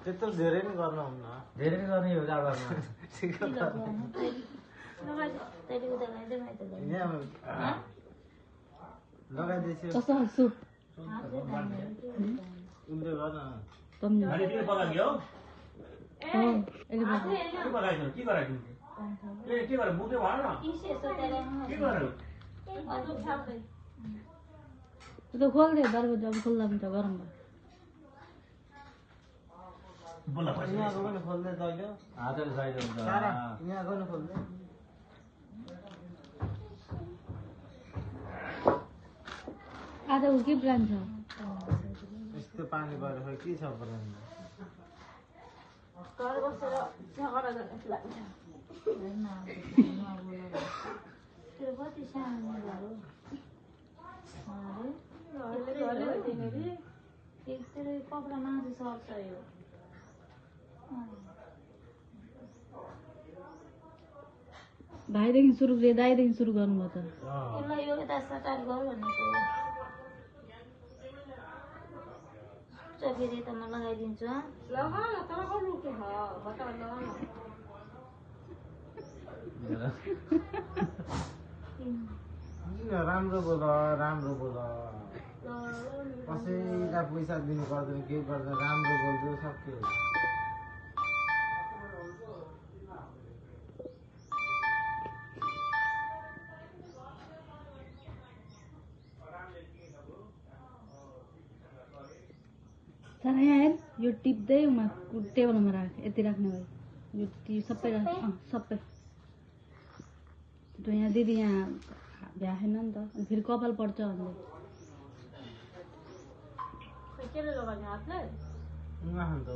त्यत्रो धेरै नै गर्नुहुन्न धेरै नै गर्ने हो जाडोमा लगाइदिएछु कस्तो सुप उसले गर्न अनि के पकायो हो यसले के पकाइदिनु के गराइदिनु के गरे मुखे भन न के गरे त्यो खोल्दे दरवाजा अब खुल्ला हुन्छ गरम भयो बोला पछि यहाँको पनि खोल्दै तैँले हातले साइड हुन्छ यहाँको पनि खोल्दै आज ऊ के प्लान छ यस्तो पानी परेर खै के छ प्लान घर बसेर झगडा गर्ने लाग्छ त्यो कति सानो भयो त्यत्रो कपडा मासु सर्छ यो भाइदेखि सुरु गरे दाइदेखि सुरु गर्नुभयो त यसलाई यो यता स्टार्ट गर भनेको फेरि त म लगाइदिन्छु लगा न तर गर्नु के हो बता लगा न राम्रो बोल कसैलाई पैसा दिनु पर्दैन केही पर्दैन राम्रो बोल्छु सक्यो सारा यहाँ हेर यो टिप्दै टेबलमा राख यति राख्ने भयो यो टिप सबै राख सबै त्यो यहाँ दिदी यहाँ भ्याएन नि त अनि फेरि कपाल पर्छ भन्दै केले लगाउने हातले उहाँ त